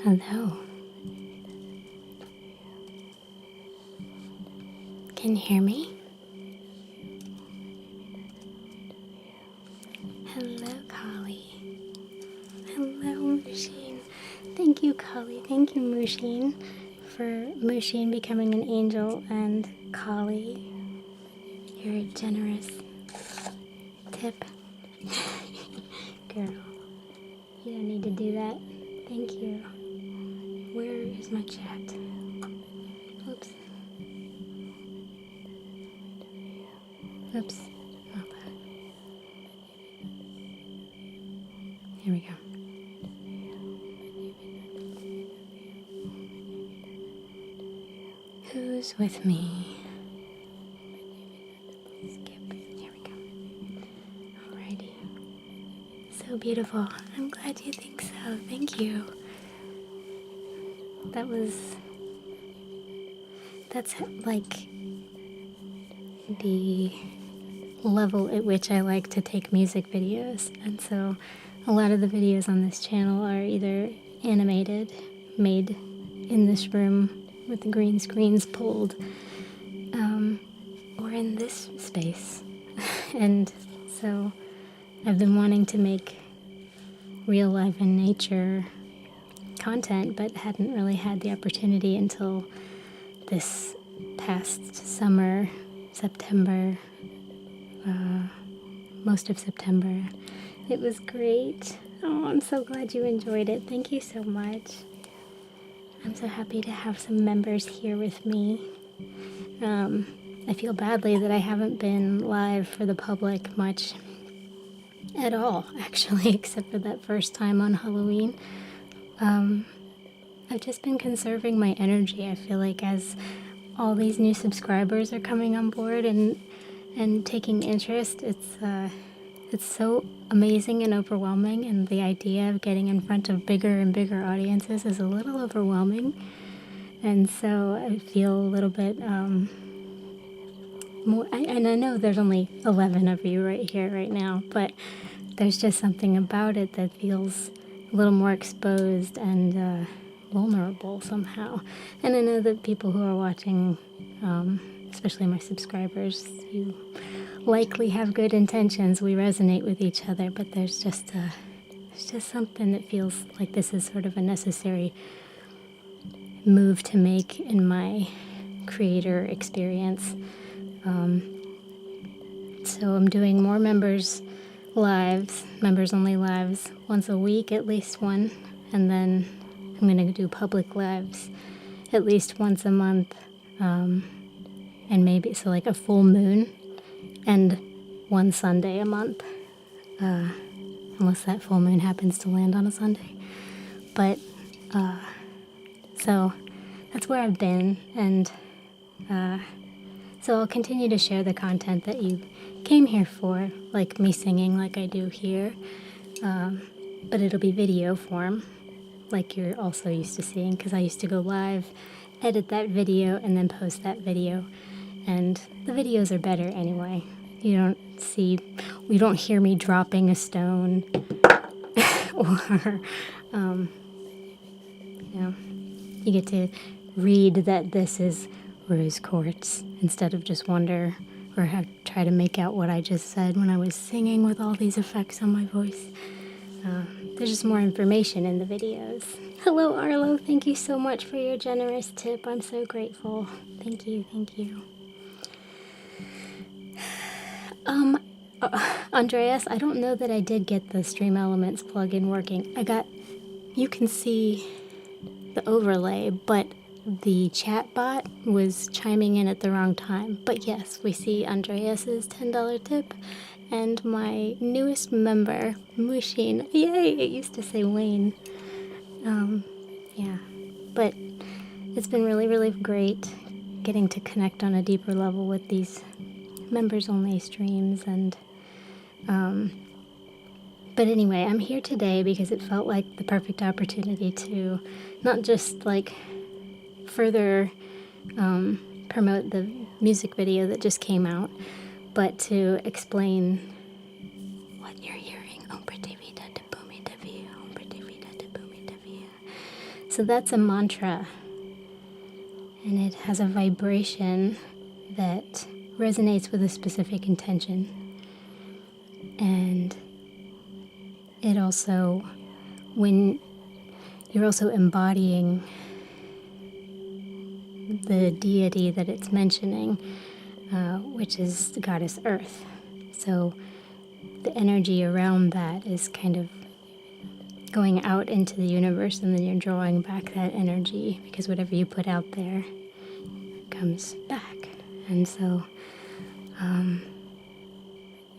Hello. Can you hear me? Hello, Kali. Hello, Mushin. Thank you, Kali. Thank you, Mushin, for Mushin becoming an angel, and Kali, your generous tip. Girl, you don't need to do that. Thank you. Where is my chat? Oops. Oops. Not that. Here we go. Who's with me? Skip. Here we go. Alrighty. So beautiful. I'm glad you think so. Thank you. That's like the level at which I like to take music videos. And so a lot of the videos on this channel are either animated, made in this room with the green screens pulled, or in this space. And so I've been wanting to make real life and nature content, but hadn't really had the opportunity until this past summer, September, most of September. It was great. Oh, I'm so glad you enjoyed it. Thank you so much. I'm so happy to have some members here with me. I feel badly that I haven't been live for the public much at all, actually, except for that first time on Halloween. I've just been conserving my energy. I feel like as all these new subscribers are coming on board and taking interest, it's so amazing and overwhelming, and the idea of getting in front of bigger and bigger audiences is a little overwhelming. And so I feel a little bit more, and I know there's only 11 of you right here, right now, but there's just something about it that feels a little more exposed and vulnerable somehow. And I know that people who are watching, especially my subscribers, you likely have good intentions. We resonate with each other, but there's just something that feels like this is sort of a necessary move to make in my creator experience. So I'm doing more members only lives, once a week, at least one, and then I'm going to do public lives at least once a month, and maybe, so like a full moon, and one Sunday a month, unless that full moon happens to land on a Sunday. But, so that's where I've been, and so I'll continue to share the content that you came here for, like me singing like I do here, but it'll be video form, like you're also used to seeing, because I used to go live, edit that video, and then post that video, and the videos are better anyway. You don't hear me dropping a stone, or, you get to read that this is rose quartz instead of just wonder or try to make out what I just said when I was singing with all these effects on my voice. There's just more information in the videos. Hello, Arlo. Thank you so much for your generous tip. I'm so grateful. Thank you. Thank you. Andreas, I don't know that I did get the Stream Elements plugin working. You can see the overlay, but the chat bot was chiming in at the wrong time. But yes, we see Andreas's $10 tip and my newest member, Mushin. Yay! It used to say Wayne. Yeah. But it's been really, really great getting to connect on a deeper level with these members-only streams. And but anyway, I'm here today because it felt like the perfect opportunity to not just like further promote the music video that just came out, but to explain what you're hearing. So that's a mantra, and it has a vibration that resonates with a specific intention. And it also, when you're also embodying the deity that it's mentioning, which is the goddess Earth. So the energy around that is kind of going out into the universe, and then you're drawing back that energy, because whatever you put out there comes back. And so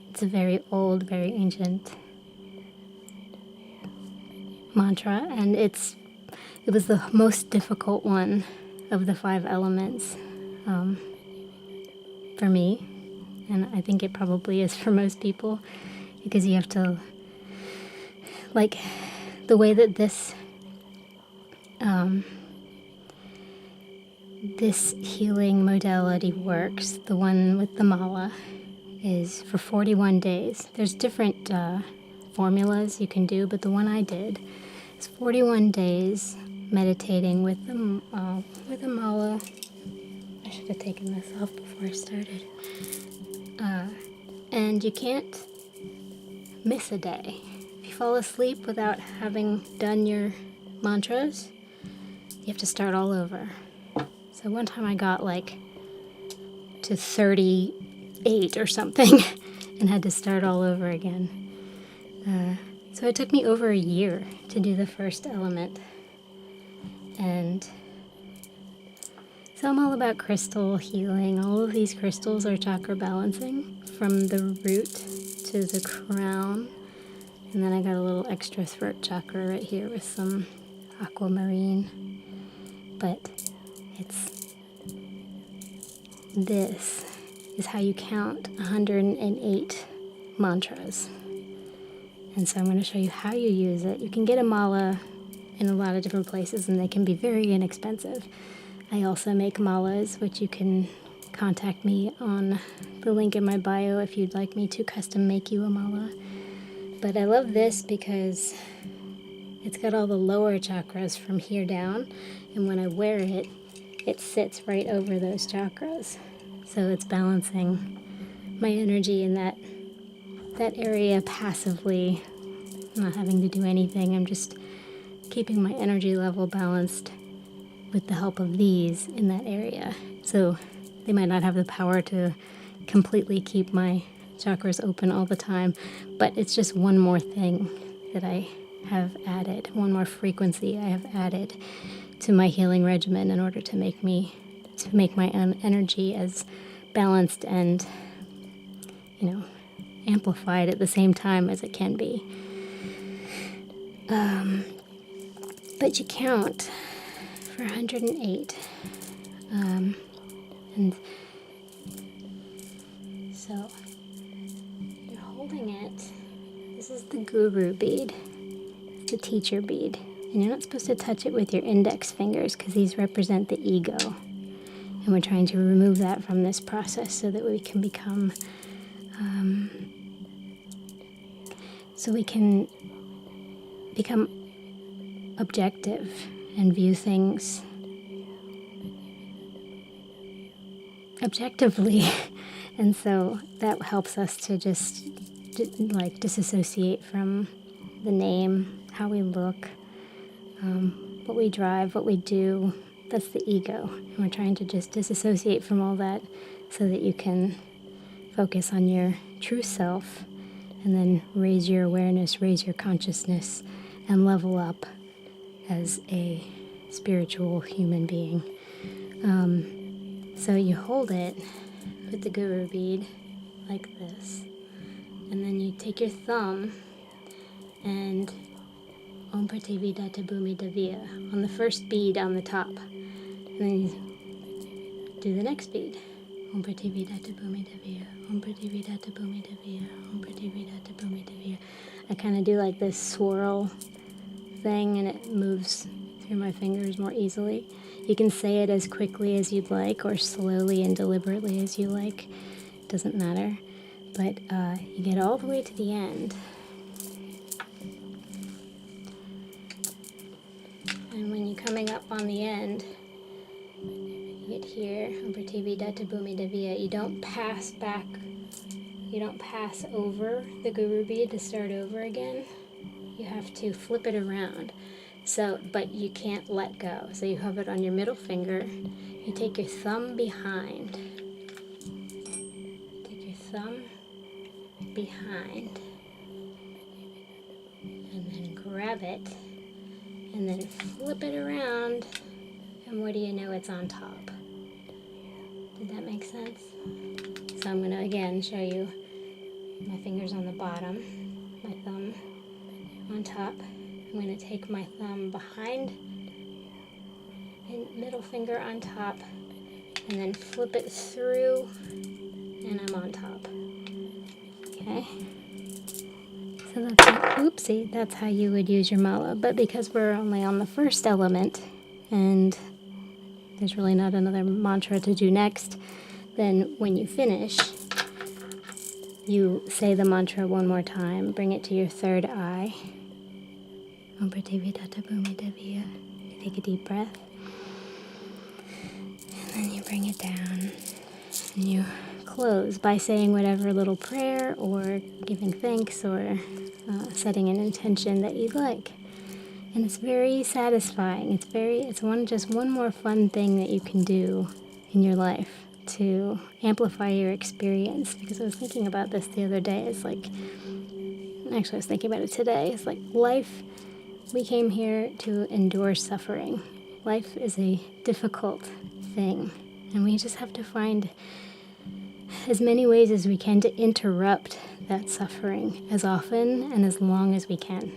it's a very old, very ancient mantra, and it was the most difficult one of the 5 elements for me, and I think it probably is for most people, because you have to, like, the way that this healing modality works, the one with the mala, is for 41 days. There's different formulas you can do, but the one I did is 41 days meditating with the mala. I should have taken this off before I started. And you can't miss a day. If you fall asleep without having done your mantras, you have to start all over. So one time I got like to 38 or something and had to start all over again. So it took me over a year to do the first element. And so I'm all about crystal healing. All of these crystals are chakra balancing, from the root to the crown. And then I got a little extra throat chakra right here with some aquamarine. But this is how you count 108 mantras. And so I'm going to show you how you use it. You can get a mala in a lot of different places, and they can be very inexpensive. I also make malas, which you can contact me on the link in my bio if you'd like me to custom make you a mala. But I love this because it's got all the lower chakras from here down, and when I wear it, it sits right over those chakras. So it's balancing my energy in that area passively, not having to do anything. I'm just keeping my energy level balanced with the help of these in that area. So they might not have the power to completely keep my chakras open all the time, but it's just one more thing that I have added, one more frequency I have added to my healing regimen in order to make my own energy as balanced and, amplified at the same time as it can be. But you count for 108. And so you're holding it. This is the guru bead. It's the teacher bead. And you're not supposed to touch it with your index fingers because these represent the ego. And we're trying to remove that from this process so that we can become objective and view things objectively. And so that helps us to just disassociate from the name, how we look, what we drive, what we do. That's the ego. And we're trying to just disassociate from all that so that you can focus on your true self and then raise your awareness, raise your consciousness, and level up as a spiritual human being. So you hold it with the guru bead like this, and then you take your thumb and Om Prithvi Data Bhumi Davya on the first bead on the top, and then you do the next bead. Om Prithvi Data Bhumi Davya, Om Prithvi Data Bhumi Davya, Om Prithvi Data Bhumi Davya. I kind of do like this swirl thing, and it moves through my fingers more easily. You can say it as quickly as you'd like, or slowly and deliberately as you like. It doesn't matter. But you get all the way to the end. And when you coming up on the end, you get here, Amprativi Datta Bhumi Devya, you don't pass back, you don't pass over the Guru bead to start over again. You have to flip it around. So, but you can't let go. So you have it on your middle finger. You take your thumb behind. Take your thumb behind. And then grab it. And then flip it around. And what do you know? It's on top. Did that make sense? So I'm going to again show you my fingers on the bottom, my thumb on top. I'm going to take my thumb behind and middle finger on top and then flip it through and I'm on top. Okay? So that's how you would use your mala. But because we're only on the first element and there's really not another mantra to do next, then when you finish, you say the mantra one more time, bring it to your third eye. Om Prithvi Datta Bhumi Devya. You take a deep breath. And then you bring it down. And you close by saying whatever little prayer or giving thanks or setting an intention that you'd like. And it's very satisfying. It's just one more fun thing that you can do in your life to amplify your experience. Because I was thinking about this the other day. I was thinking about it today. It's like life. We came here to endure suffering. Life is a difficult thing, and we just have to find as many ways as we can to interrupt that suffering as often and as long as we can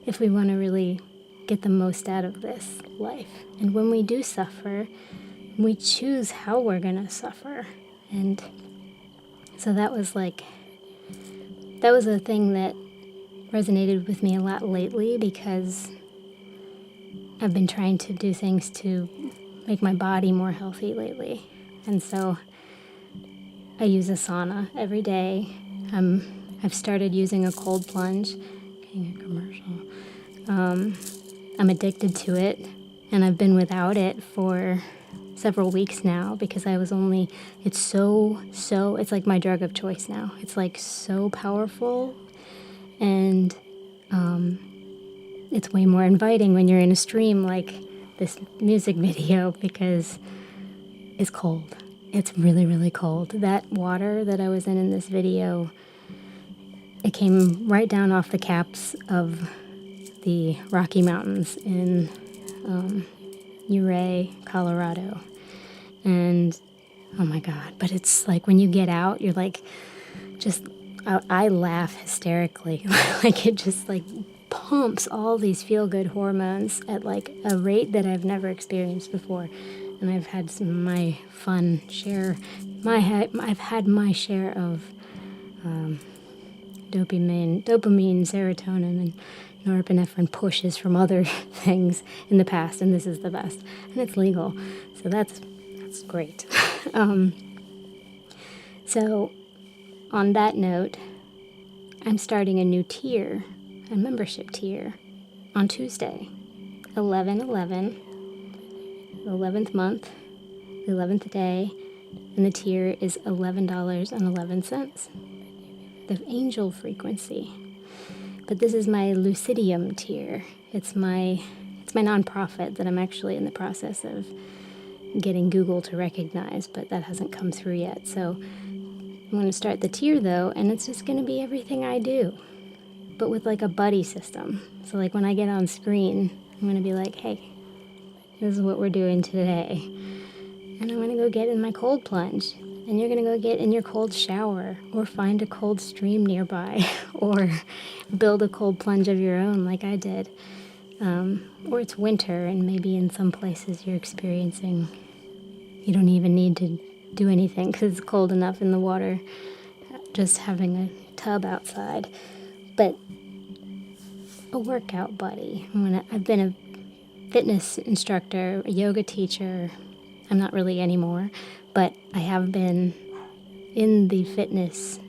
if we want to really get the most out of this life. And when we do suffer, we choose how we're going to suffer. And so that was a thing that resonated with me a lot lately because I've been trying to do things to make my body more healthy lately. And so I use a sauna every day. I've started using a cold plunge. Getting a commercial. I'm addicted to it, and I've been without it for several weeks now because it's like my drug of choice now. It's like so powerful. And it's way more inviting when you're in a stream like this music video because it's cold. It's really, really cold. That water that I was in this video, it came right down off the caps of the Rocky Mountains in Ouray, Colorado. And oh my God, but it's like when you get out, you're like I laugh hysterically. Like it just like pumps all these feel-good hormones at like a rate that I've never experienced before. And I've had my fun share. I've had my share of dopamine, serotonin, and norepinephrine pushes from other things in the past, and this is the best. And it's legal, so that's great. So on that note, I'm starting a new tier, a membership tier, on Tuesday, 11/11, the 11th month, the 11th day, and the tier is $11.11, the angel frequency. But this is my Lucidium tier. It's my nonprofit that I'm actually in the process of getting Google to recognize, but that hasn't come through yet. So I'm going to start the tier though, and it's just going to be everything I do, but with like a buddy system. So like when I get on screen, I'm going to be like, hey, this is what we're doing today. And I'm going to go get in my cold plunge, and you're going to go get in your cold shower, or find a cold stream nearby, or build a cold plunge of your own like I did. Or it's winter, and maybe in some places you don't even need to do anything because it's cold enough in the water, just having a tub outside. But a workout buddy. I've been a fitness instructor, a yoga teacher. I'm not really anymore, but I have been in the fitness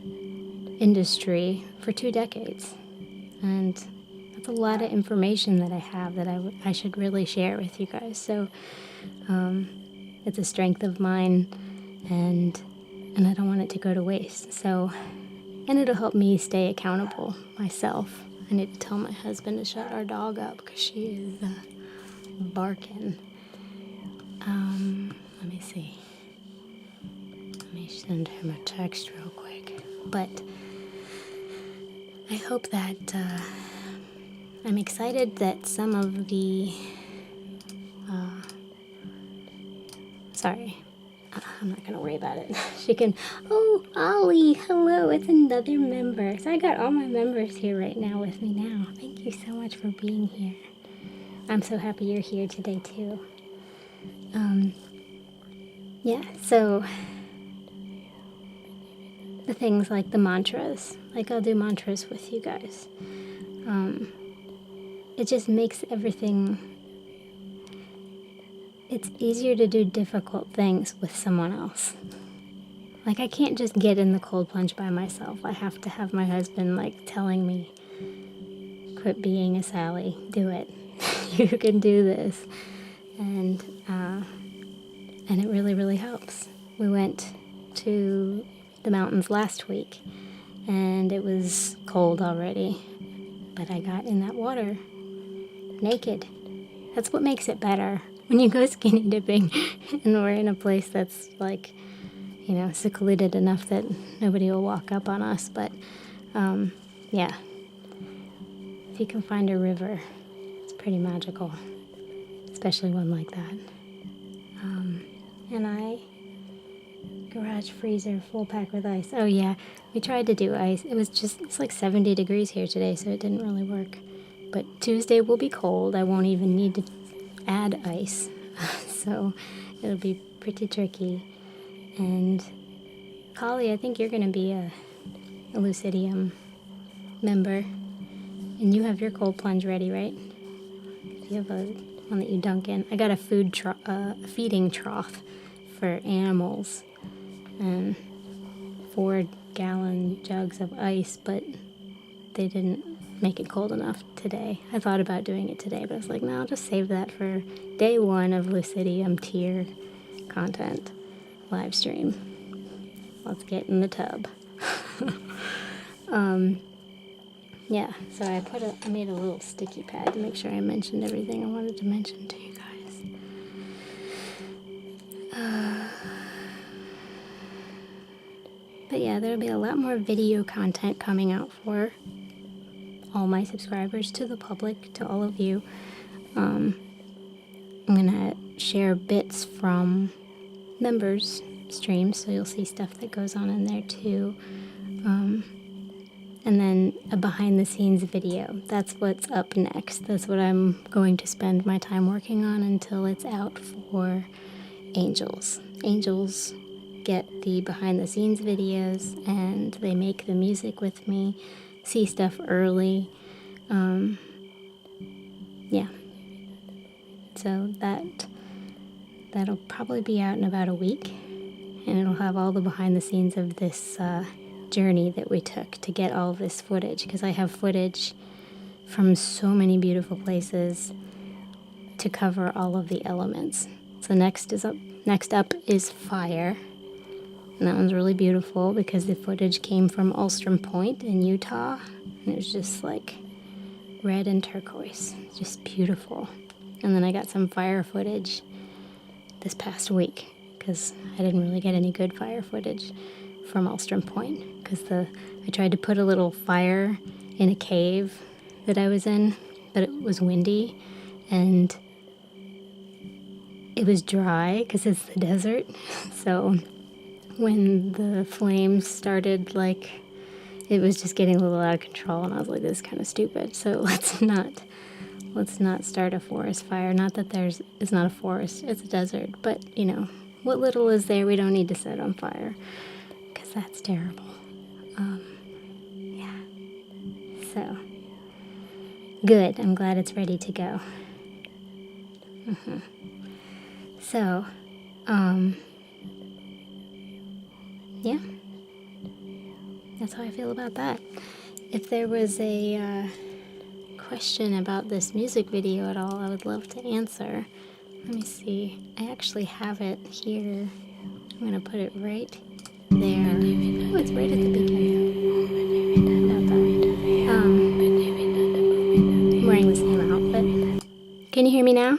industry for 2 decades. And It's a lot of information that I have that I should really share with you guys. So it's a strength of mine, and I don't want it to go to waste. So, and it'll help me stay accountable myself. I need to tell my husband to shut our dog up because she is barking. Let me see. Let me send him a text real quick. But I hope that I'm excited that some of the sorry, I'm not gonna worry about it. She can. Oh, Ollie, hello, it's another member. So I got all my members here right now with me now. Thank you so much for being here. I'm so happy you're here today too. Yeah, so the things like the mantras, like I'll do mantras with you guys. It just makes everything, it's easier to do difficult things with someone else. Like I can't just get in the cold plunge by myself. I have to have my husband like telling me, quit being a Sally, do it. You can do this. And it really, really helps. We went to the mountains last week, and it was cold already, but I got in that water naked. That's what makes it better. When you go skinny dipping and we're in a place that's like, secluded enough that nobody will walk up on us, but yeah, if you can find a river, it's pretty magical, especially one like that. And garage freezer, full pack with ice. Oh yeah, we tried to do ice. It's like 70 degrees here today, so it didn't really work. But Tuesday will be cold. I won't even need to add ice. So it'll be pretty tricky. And Kali, I think you're going to be a Lucidium member. And you have your cold plunge ready, right? You have one that you dunk in. I got a feeding trough for animals and 4-gallon jugs of ice, but they didn't make it cold enough today. I thought about doing it today, but I was like, no, I'll just save that for day 1 of Lucidium tier content live stream. Let's get in the tub. Yeah, so I made a little sticky pad to make sure I mentioned everything I wanted to mention to you guys. But yeah, there'll be a lot more video content coming out for all my subscribers, to the public, to all of you. I'm gonna share bits from members' streams, so you'll see stuff that goes on in there too. And then a behind the scenes video. That's what's up next. That's what I'm going to spend my time working on until it's out for Angels. Angels get the behind the scenes videos and they make the music with me, see stuff early. Yeah. So that'll probably be out in about a week, and it'll have all the behind the scenes of this journey that we took to get all of this footage, because I have footage from so many beautiful places to cover all of the elements. So next up is fire, and that one's really beautiful because the footage came from Ulstrom Point in Utah, and it was just like red and turquoise, just beautiful. And then I got some fire footage this past week because I didn't really get any good fire footage from Ulstrom Point, because I tried to put a little fire in a cave that I was in, but it was windy and it was dry because it's the desert. So when the flames started, like, it was just getting a little out of control, and I was like, this is kind of stupid. So let's not start a forest fire. Not that it's not a forest, it's a desert, but what little is there we don't need to set on fire, because that's terrible. Yeah. So, good. I'm glad it's ready to go. So, yeah. That's how I feel about that. If there was a question about this music video at all, I would love to answer. Let me see. I actually have it here. I'm going to put it right there. Oh, it's right at the beginning. Not bad. I'm wearing the same outfit. Can you hear me now?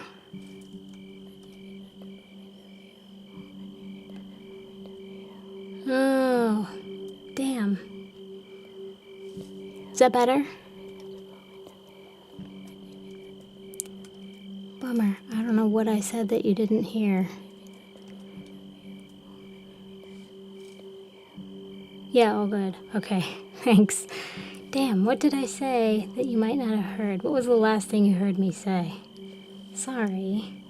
Oh, damn. Is that better? Bummer. I don't know what I said that you didn't hear. Yeah, all good. Okay, thanks. Damn, what did I say that you might not have heard? What was the last thing you heard me say? Sorry.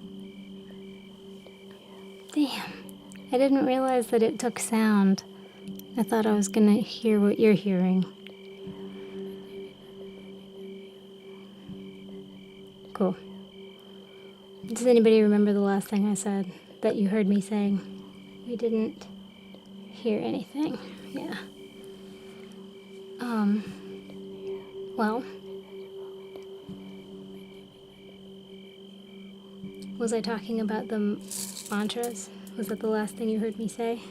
Damn. I didn't realize that it took sound. I thought I was gonna hear what you're hearing. Cool. Does anybody remember the last thing I said that you heard me saying? We didn't hear anything. Yeah. Well, was I talking about the mantras? Was that the last thing you heard me say?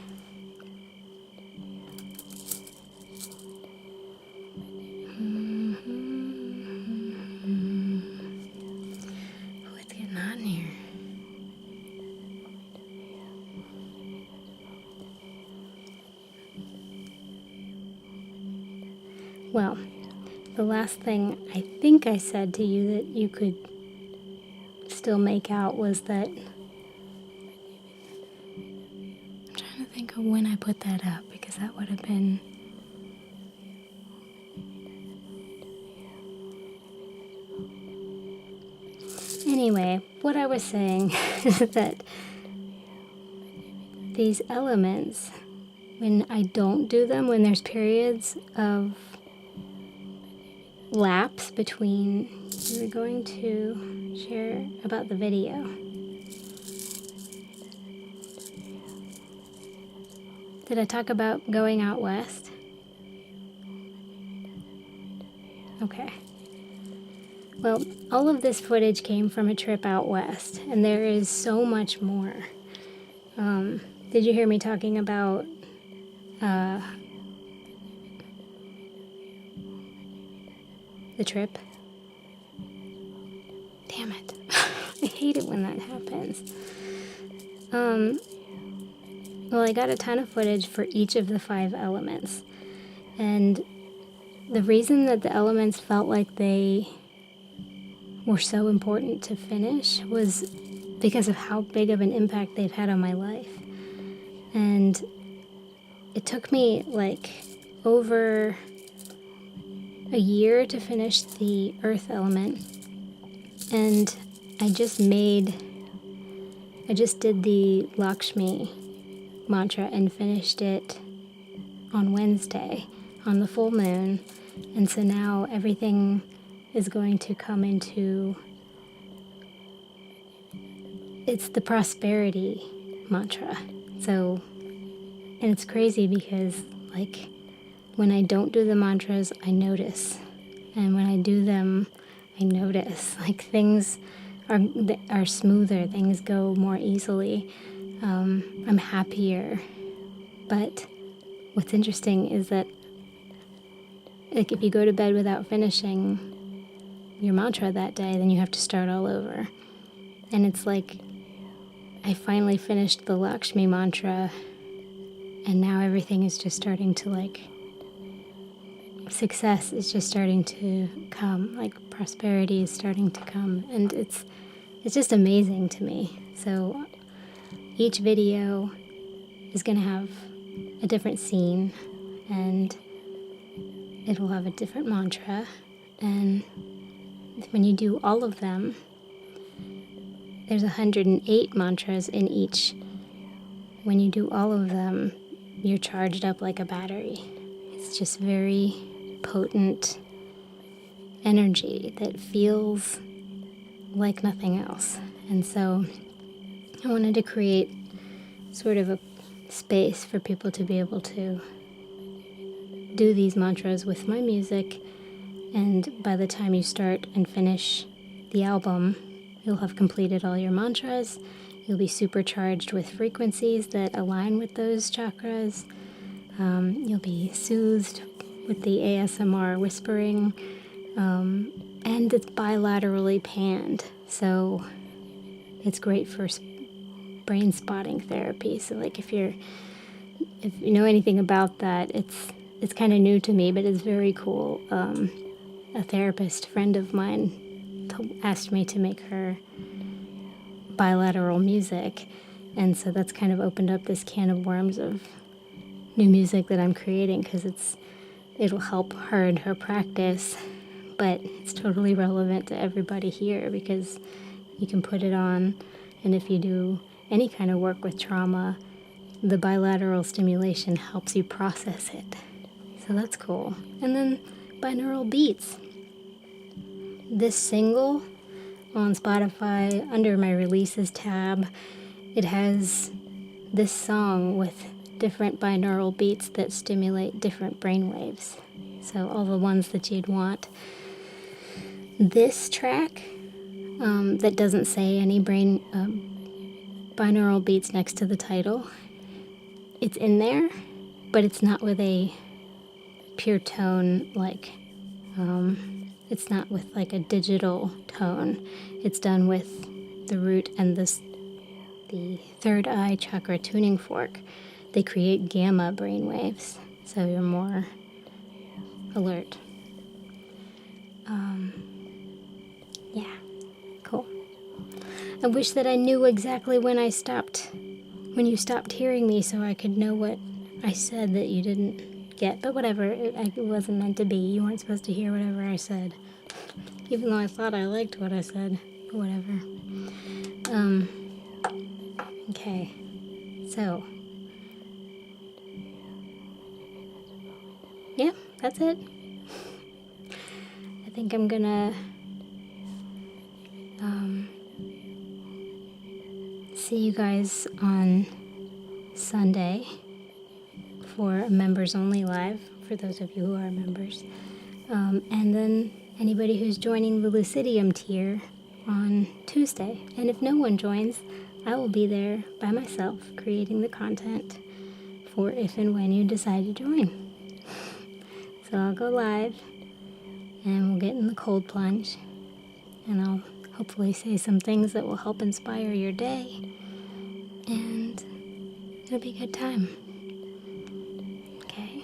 What's getting on here? Well, the last thing I think I said to you that you could still make out was that... I'm trying to think of when I put that up, because that would have been... Anyway, what I was saying is that these elements, when I don't do them, when there's periods of lapse between... We were going to share about the video. Did I talk about going out west? Okay. Well, all of this footage came from a trip out west, and there is so much more. Did you hear me talking about the trip? Damn it. I hate it when that happens. Well, I got a ton of footage for each of the 5 elements. And the reason that the elements felt like they were so important to finish was because of how big of an impact they've had on my life. And it took me like over a year to finish the earth element. And I just did the Lakshmi mantra and finished it on Wednesday on the full moon. And so now everything is going to come into... It's the prosperity mantra. So, and it's crazy because, like, when I don't do the mantras, I notice. And when I do them, I notice. Like, things are smoother, things go more easily. I'm happier. But what's interesting is that, like, if you go to bed without finishing your mantra that day, then you have to start all over. And it's like, I finally finished the Lakshmi mantra, and now everything is just starting to, like, success is just starting to come, like prosperity is starting to come, and it's just amazing to me. So each video is going to have a different scene, and it will have a different mantra, and when you do all of them, there's 108 mantras in each. When you do all of them, you're charged up like a battery. It's just very potent energy that feels like nothing else. And so I wanted to create sort of a space for people to be able to do these mantras with my music And by the time you start and finish the album, you'll have completed all your mantras. You'll be supercharged with frequencies that align with those chakras. You'll be soothed with the ASMR whispering. And it's bilaterally panned, so it's great for brain spotting therapy. So like if you know anything about that, it's kind of new to me, but it's very cool. A therapist friend of mine asked me to make her bilateral music, and so that's kind of opened up this can of worms of new music that I'm creating, because it'll help her in her practice, but it's totally relevant to everybody here because you can put it on, and if you do any kind of work with trauma, the bilateral stimulation helps you process it. So that's cool. And then binaural beats. This single on Spotify, under my releases tab, it has this song with different binaural beats that stimulate different brainwaves. So all the ones that you'd want. This track that doesn't say any binaural beats next to the title, it's in there, but it's not with a pure tone, like it's not with like a digital tone. It's done with the root and the third eye chakra tuning fork. They create gamma brainwaves, so you're more alert. Yeah, cool. I wish that I knew exactly when you stopped hearing me, so I could know what I said that you didn't get. But whatever, it wasn't meant to be. You weren't supposed to hear whatever I said, even though I thought I liked what I said. But whatever. Okay, so yeah, that's it. I think I'm gonna see you guys on Sunday for a members only live, for those of you who are members. And then anybody who's joining the Lucidium tier on Tuesday. And if no one joins, I will be there by myself creating the content for if and when you decide to join. So I'll go live and we'll get in the cold plunge, and I'll hopefully say some things that will help inspire your day, and it'll be a good time. Okay,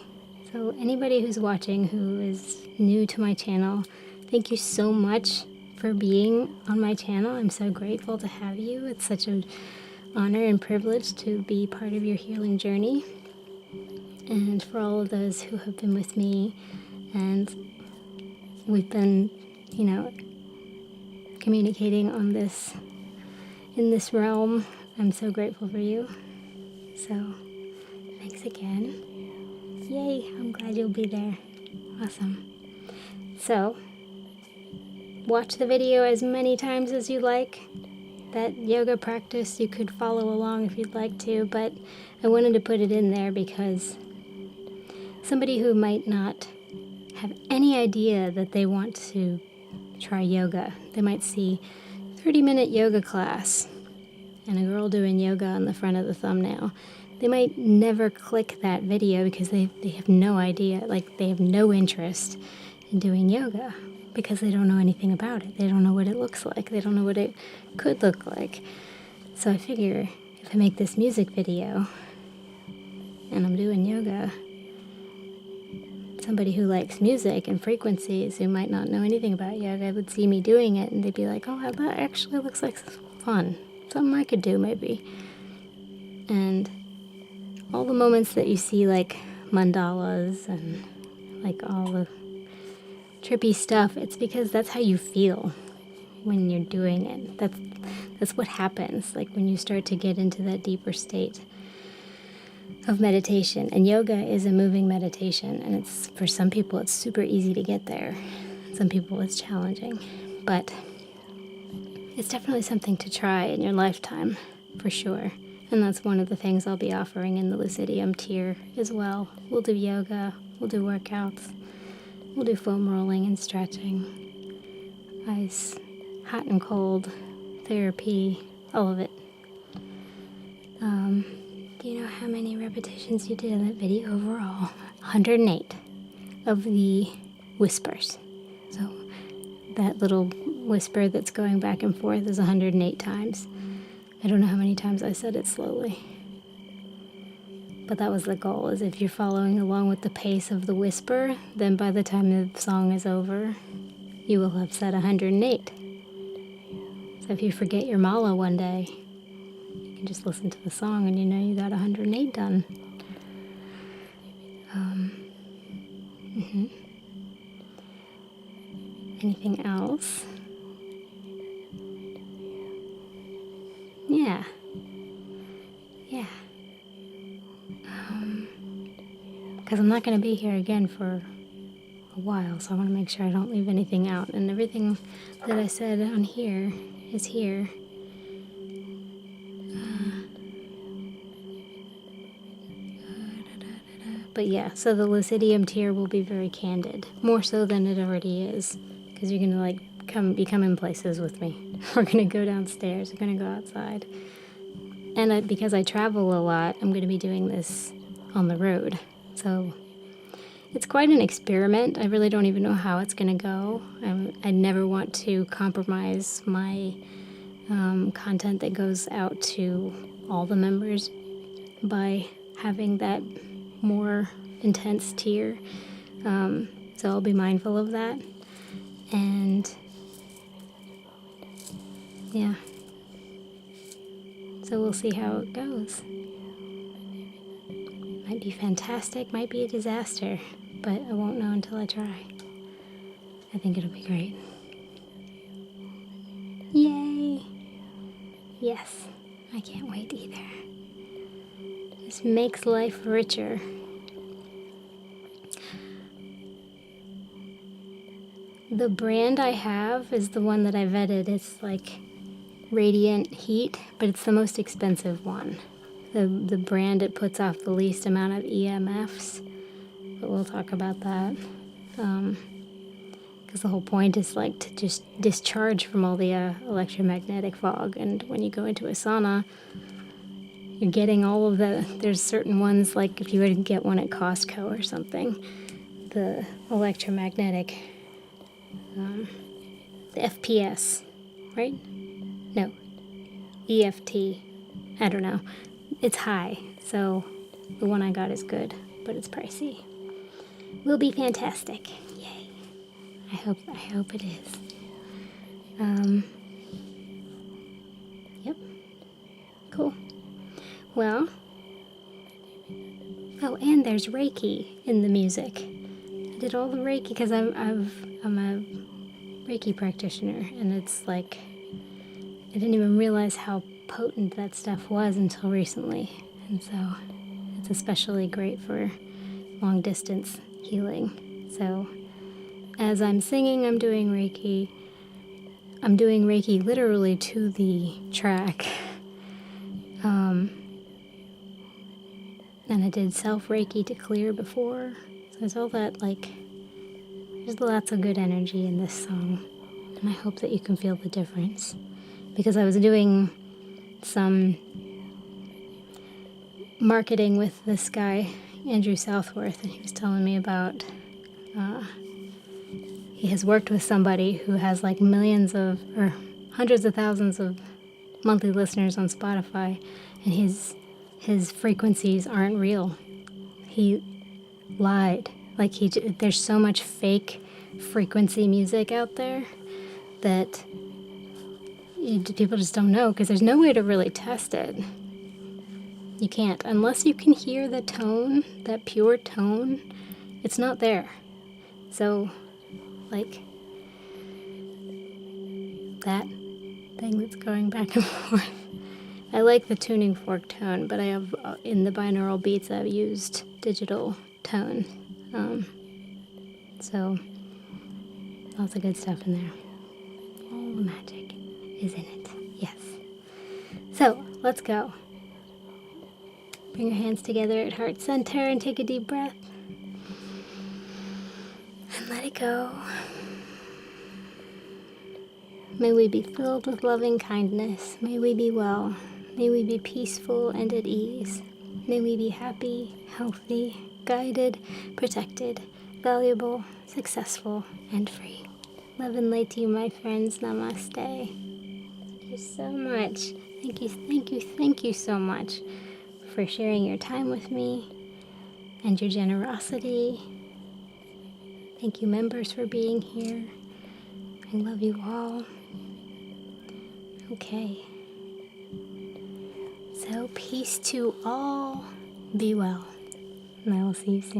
so anybody who's watching who is new to my channel, thank you so much for being on my channel. I'm so grateful to have you. It's such an honor and privilege to be part of your healing journey. And for all of those who have been with me, and we've been, communicating on this, in this realm, I'm so grateful for you. So, thanks again. Yay, I'm glad you'll be there. Awesome. So, watch the video as many times as you like. That yoga practice, you could follow along if you'd like to, but I wanted to put it in there because somebody who might not have any idea that they want to try yoga, they might see 30-minute yoga class and a girl doing yoga on the front of the thumbnail. They might never click that video because they have no idea, like they have no interest in doing yoga because they don't know anything about it. They don't know what it looks like. They don't know what it could look like. So I figure if I make this music video and I'm doing yoga, somebody who likes music and frequencies who might not know anything about yoga would see me doing it and they'd be like, oh, that actually looks like fun. Something I could do maybe. And all the moments that you see like mandalas and like all the trippy stuff, it's because that's how you feel when you're doing it. That's what happens, like when you start to get into that deeper state of meditation. And yoga is a moving meditation, and it's, for some people it's super easy to get there. Some people it's challenging, but it's definitely something to try in your lifetime, for sure. And that's one of the things I'll be offering in the Lucidium tier as well. We'll do yoga, we'll do workouts, We'll do foam rolling and stretching, ice, hot and cold, therapy, all of it. Do you know how many repetitions you did in that video overall? 108 of the whispers. So that little whisper that's going back and forth is 108 times. I don't know how many times I said it slowly. But that was the goal, is if you're following along with the pace of the whisper, then by the time the song is over, you will have said 108. So if you forget your mala one day, you can just listen to the song and you know you got 108 done. Anything else? Yeah. Because I'm not going to be here again for a while, so I want to make sure I don't leave anything out. And everything that I said on here is here. But yeah, so the Lucidium tier will be very candid, more so than it already is, because you're gonna like be coming places with me. We're gonna go downstairs. We're gonna go outside, and because I travel a lot, I'm gonna be doing this on the road. So it's quite an experiment. I really don't even know how it's gonna go. I never want to compromise my content that goes out to all the members by having that more intense tier. So I'll be mindful of that. And yeah. So we'll see how it goes. Might be fantastic, might be a disaster, but I won't know until I try. I think it'll be great. Yay! Yes, I can't wait either. This makes life richer. The brand I have is the one that I vetted. It's like Radiant Heat, but it's the most expensive one. The brand, it puts off the least amount of EMFs, but we'll talk about that. Because the whole point is like to just discharge from all the electromagnetic fog. And when you go into a sauna, you're getting all of the, there's certain ones, like if you were to get one at Costco or something, the electromagnetic, the FPS, right? No, EFT, I don't know. It's high, so the one I got is good, but it's pricey. Will be fantastic. Yay. I hope it is. Yep. Cool. Well, oh, and there's Reiki in the music. I did all the Reiki because I'm a Reiki practitioner, and it's like I didn't even realize how potent that stuff was until recently, and so it's especially great for long distance healing. So as I'm singing, I'm doing Reiki. I'm doing Reiki literally to the track. And I did self Reiki to clear before. So there's all that, like, there's lots of good energy in this song. And I hope that you can feel the difference. Because I was doing some marketing with this guy, Andrew Southworth, and he was telling me about he has worked with somebody who has like millions of, or hundreds of thousands of monthly listeners on Spotify, and his frequencies aren't real. He lied. Like there's so much fake frequency music out there that people just don't know, because there's no way to really test it. You can't. Unless you can hear the tone, that pure tone, it's not there. So, like, that thing that's going back and forth. I like the tuning fork tone, but I have, in the binaural beats, I've used digital tone. So, lots of good stuff in there. All the magic is in it. Yes. So, let's go. Bring your hands together at heart center and take a deep breath. And let let it go. May we be filled with loving kindness. May we be well. May we be peaceful and at ease. May we be happy, healthy, guided, protected, valuable, successful, and free. Love and light to you, my friends. Namaste. Thank you so much. Thank you so much for sharing your time with me and your generosity. Thank you, members, for being here. I love you all. Okay. So, peace to all. Be well. And I will see you soon.